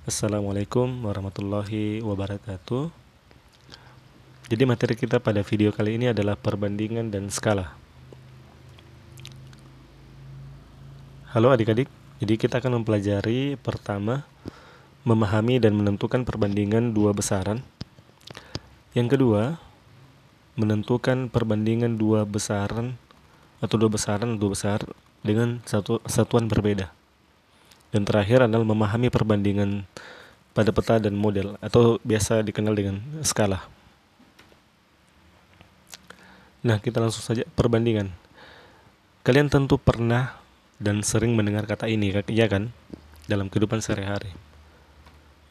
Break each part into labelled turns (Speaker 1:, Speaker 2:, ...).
Speaker 1: Assalamualaikum warahmatullahi wabarakatuh. Jadi materi kita pada video kali ini adalah perbandingan dan skala. Halo adik-adik, jadi kita akan mempelajari pertama memahami dan menentukan perbandingan dua besaran. Yang kedua, menentukan perbandingan dua besaran atau dua besar dengan satuan berbeda. Dan terakhir adalah memahami perbandingan pada peta dan model atau biasa dikenal dengan skala. Nah, kita langsung saja perbandingan. Kalian tentu pernah dan sering mendengar kata ini, ya kan? Dalam kehidupan sehari-hari.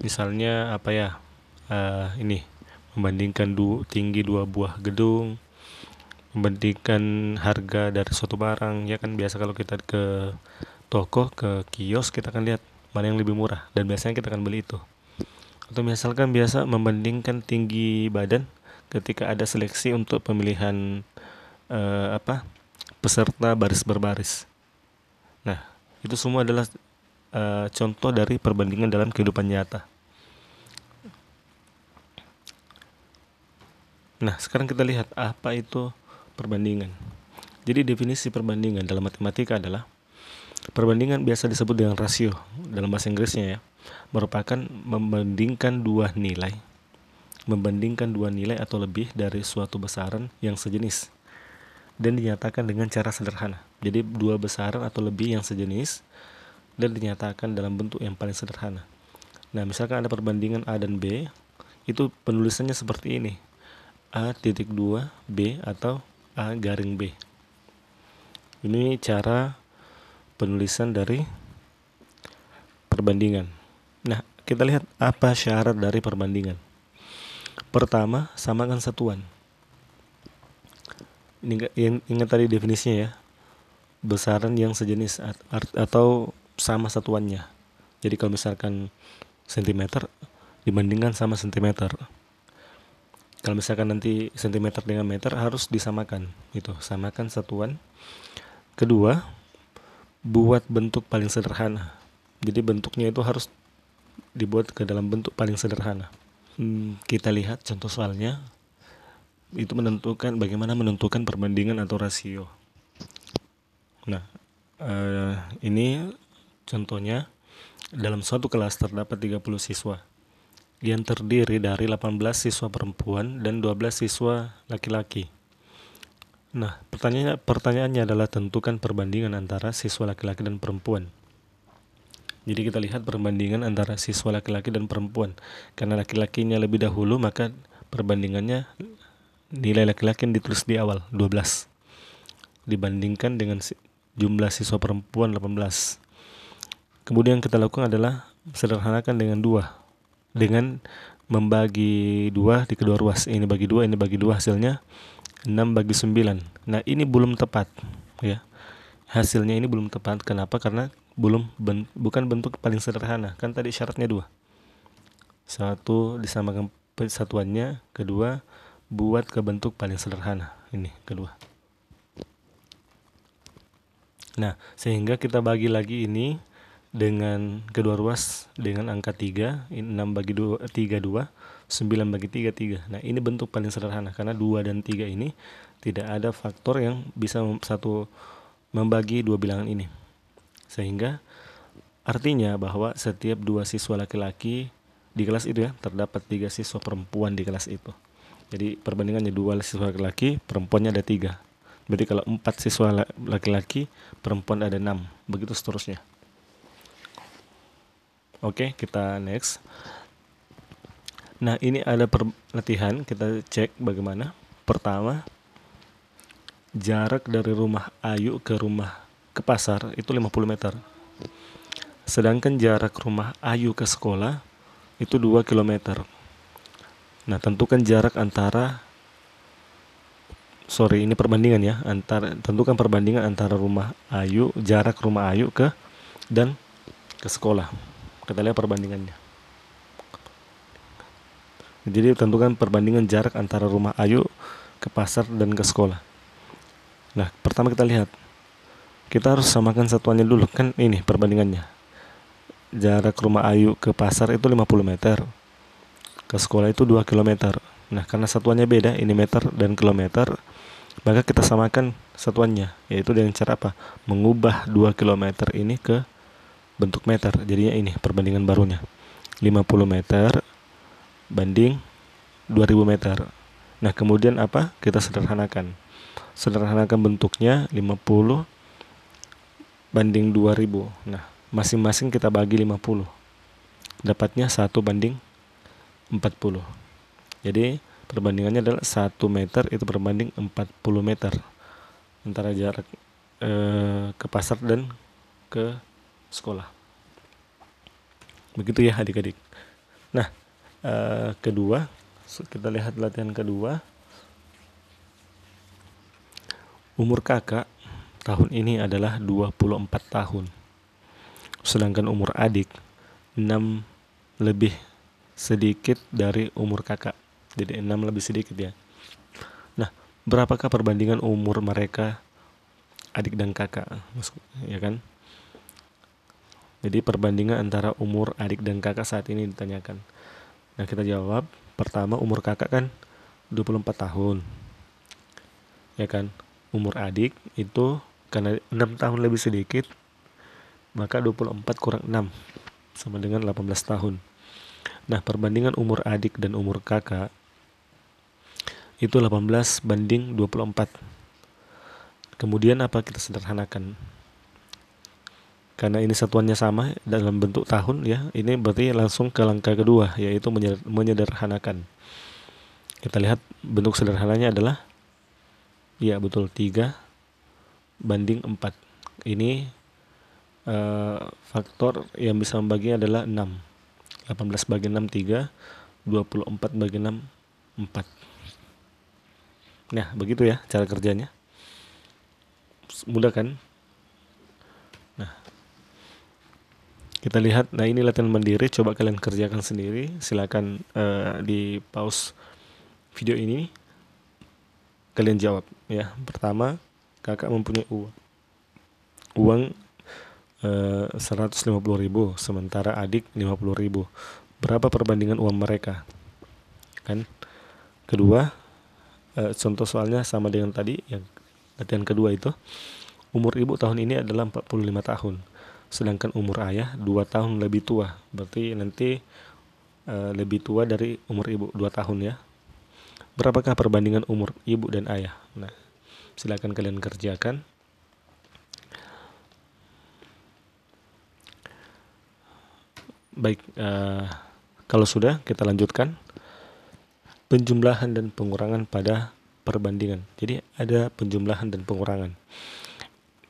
Speaker 1: Misalnya apa ya? Ini membandingkan tinggi dua buah gedung, membandingkan harga dari suatu barang, ya kan? Biasa kalau kita ke toko, ke kios, kita akan lihat mana yang lebih murah dan biasanya kita akan beli itu. Atau misalkan biasa membandingkan tinggi badan ketika ada seleksi untuk pemilihan peserta baris berbaris. Nah, itu semua adalah contoh dari perbandingan dalam kehidupan nyata. Nah, sekarang kita lihat apa itu perbandingan. Jadi definisi perbandingan dalam matematika adalah perbandingan biasa disebut dengan rasio dalam bahasa Inggrisnya ya, merupakan membandingkan dua nilai atau lebih dari suatu besaran yang sejenis dan dinyatakan dengan cara sederhana. Jadi dua besaran atau lebih yang sejenis dan dinyatakan dalam bentuk yang paling sederhana. Nah, misalkan ada perbandingan A dan B, itu penulisannya seperti ini: A.2 B atau A garing B. Ini cara penulisan dari perbandingan. Nah, kita lihat apa syarat dari perbandingan. Pertama, samakan satuan. Ingat tadi definisinya ya, besaran yang sejenis atau sama satuannya. Jadi kalau misalkan sentimeter dibandingkan sama sentimeter. Kalau misalkan nanti sentimeter dengan meter harus disamakan. Itu, samakan satuan. Kedua, buat bentuk paling sederhana. Jadi bentuknya itu harus dibuat ke dalam bentuk paling sederhana. Kita lihat contoh soalnya. Itu bagaimana menentukan perbandingan atau rasio. Nah, ini contohnya dalam suatu kelas terdapat 30 siswa yang terdiri dari 18 siswa perempuan dan 12 siswa laki-laki. Nah, pertanyaannya adalah tentukan perbandingan antara siswa laki-laki dan perempuan. Jadi kita lihat perbandingan antara siswa laki-laki dan perempuan. Karena laki-lakinya lebih dahulu, maka perbandingannya nilai laki-laki yang ditulis di awal 12 dibandingkan dengan jumlah siswa perempuan 18. Kemudian kita lakukan adalah sederhanakan dengan 2. Dengan membagi 2 di kedua ruas. Ini bagi 2, ini bagi 2, hasilnya 6/9. Nah, ini belum tepat ya. Hasilnya ini belum tepat. Kenapa? Karena bukan bentuk paling sederhana. Kan tadi syaratnya 2. Satu, disamakan satuannya. Kedua, buat ke bentuk paling sederhana. Ini kedua. Nah, sehingga kita bagi lagi ini dengan kedua ruas dengan angka 3, 6/3 2, 9/3 3. Nah, ini bentuk paling sederhana karena 2 dan 3 ini tidak ada faktor yang bisa membagi dua bilangan ini. Sehingga artinya bahwa setiap 2 siswa laki-laki di kelas itu ya, terdapat 3 siswa perempuan di kelas itu. Jadi perbandingannya 2 siswa laki-laki, perempuannya ada 3. Berarti kalau 4 siswa laki-laki, perempuan ada 6. Begitu seterusnya. Oke, kita next. Nah, ini ada latihan, kita cek bagaimana. Pertama, jarak dari rumah Ayu ke pasar itu 50 meter. Sedangkan jarak rumah Ayu ke sekolah itu 2 km. Nah, tentukan jarak ini perbandingan ya, tentukan perbandingan antara jarak rumah Ayu ke sekolah. Kita lihat perbandingannya. Jadi tentukan perbandingan jarak antara rumah Ayu ke pasar dan ke sekolah. Nah, pertama kita lihat. Kita harus samakan satuannya dulu. Kan ini perbandingannya. jarak rumah Ayu ke pasar itu 50 meter, ke sekolah itu 2 kilometer. Nah, karena satuannya beda, ini meter dan kilometer, maka kita samakan satuannya, yaitu dengan cara apa? Mengubah 2 kilometer ini ke bentuk meter. Jadinya ini perbandingan barunya. 50 meter banding 2000 meter. Nah, kemudian apa? Kita sederhanakan. Sederhanakan bentuknya 50 banding 2000. Nah, masing-masing kita bagi 50. Dapatnya 1/40. Jadi perbandingannya adalah 1 meter itu berbanding 40 meter antara jarak ke pasar dan ke sekolah. Begitu ya adik-adik. Nah, kedua, kita lihat latihan kedua. Umur kakak tahun ini adalah 24 tahun. Sedangkan umur adik 6 lebih sedikit dari umur kakak. Jadi 6 lebih sedikit ya. Nah, berapakah perbandingan umur mereka, adik dan kakak? Ya kan? Jadi perbandingan antara umur adik dan kakak saat ini ditanyakan. Nah, kita jawab. Pertama, umur kakak kan 24 tahun. Ya kan? Umur adik itu karena 6 tahun lebih sedikit, maka 24 kurang 6 sama dengan 18 tahun. Nah, perbandingan umur adik dan umur kakak itu 18 banding 24. Kemudian apa? Kita sederhanakan. Karena ini satuannya sama dalam bentuk tahun ya, ini berarti langsung ke langkah kedua, yaitu menyederhanakan. Kita lihat bentuk sederhananya adalah, ya betul, 3 banding 4. Ini faktor yang bisa membaginya adalah 6. 18 bagi 6 3, 24 bagi 6 4. Nah, begitu ya cara kerjanya. Mudah kan? Nah, kita lihat. Nah, ini latihan mandiri, coba kalian kerjakan sendiri. Silakan di pause video ini, kalian jawab ya. Pertama, kakak mempunyai uang 150.000, sementara adik 50.000. Berapa perbandingan uang mereka? Kan? Kedua, contoh soalnya sama dengan tadi yang latihan kedua itu. Umur ibu tahun ini adalah 45 tahun, sedangkan umur ayah 2 tahun lebih tua. Berarti nanti lebih tua dari umur ibu 2 tahun ya. Berapakah perbandingan umur ibu dan ayah? Nah, silakan kalian kerjakan. Baik, kalau sudah, kita lanjutkan penjumlahan dan pengurangan pada perbandingan. Jadi ada penjumlahan dan pengurangan.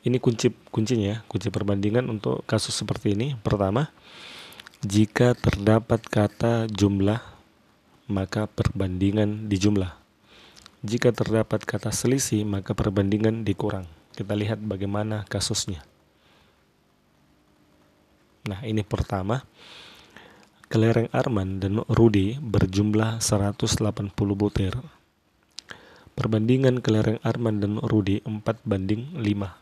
Speaker 1: Ini kuncinya, kunci perbandingan untuk kasus seperti ini. Pertama, jika terdapat kata jumlah, maka perbandingan dijumlah. Jika terdapat kata selisih, maka perbandingan dikurang. Kita lihat bagaimana kasusnya. Nah, ini pertama. Kelereng Arman dan Rudi berjumlah 180 butir. Perbandingan kelereng Arman dan Rudi 4/5.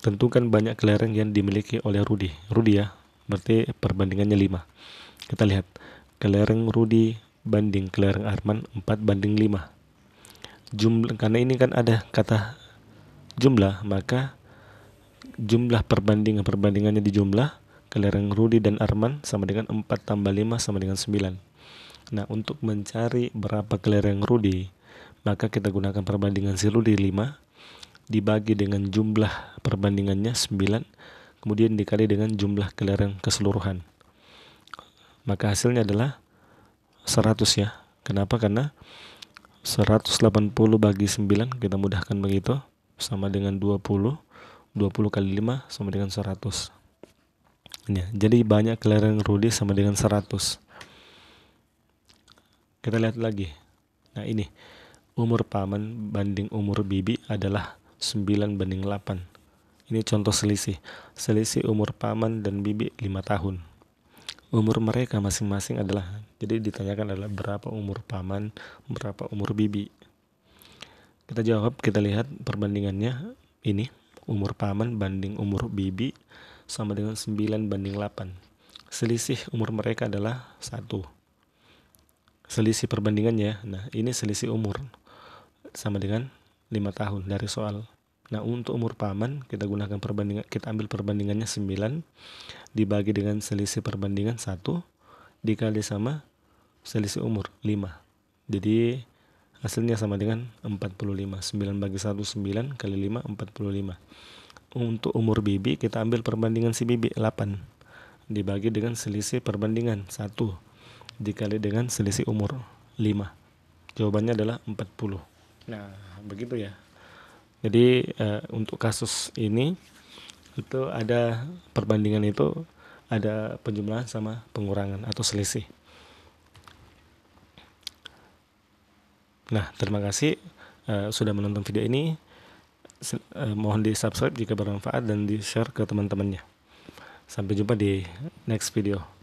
Speaker 1: Tentukan banyak kelereng yang dimiliki oleh Rudi. Rudi ya, berarti perbandingannya 5. Kita lihat. Kelereng Rudi banding kelereng Arman 4/5. Jumlah, karena ini kan ada kata jumlah, maka jumlah perbandingannya dijumlah. Kelereng Rudi dan Arman sama dengan 4 tambah 5 sama dengan 9. Nah, untuk mencari berapa kelereng Rudi, maka kita gunakan perbandingan si Rudi 5 dibagi dengan jumlah perbandingannya 9, kemudian dikali dengan jumlah kelereng keseluruhan. Maka hasilnya adalah 100 ya. Kenapa? Karena 180 bagi 9, kita mudahkan begitu, sama dengan 20. 20 kali 5 sama dengan 100. Ya, jadi banyak kelereng Rudi sama dengan 100. Kita lihat lagi. Nah, ini umur paman banding umur bibi adalah 9/8. Ini contoh selisih. Selisih umur paman dan bibi 5 tahun. Umur mereka masing-masing adalah, jadi ditanyakan adalah berapa umur paman, berapa umur bibi. Kita jawab, kita lihat perbandingannya ini. Umur paman banding umur bibi sama dengan 9:8. Selisih umur mereka adalah 1. Selisih perbandingannya, nah ini selisih umur sama dengan 5 tahun dari soal. Nah, untuk umur paman kita gunakan perbandingan, kita ambil perbandingannya 9 dibagi dengan selisih perbandingan 1 dikali sama selisih umur 5. Jadi hasilnya sama dengan 45. 9 bagi 1 9 kali 5 45. Untuk umur bibi kita ambil perbandingan si bibi 8 dibagi dengan selisih perbandingan 1 dikali dengan selisih umur 5. Jawabannya adalah 40. Nah, begitu ya. Jadi untuk kasus ini itu ada perbandingan, itu ada penjumlahan sama pengurangan atau selisih. Nah, terima kasih sudah menonton video ini. Mohon di subscribe jika bermanfaat dan di share ke teman-temannya. Sampai jumpa di next video.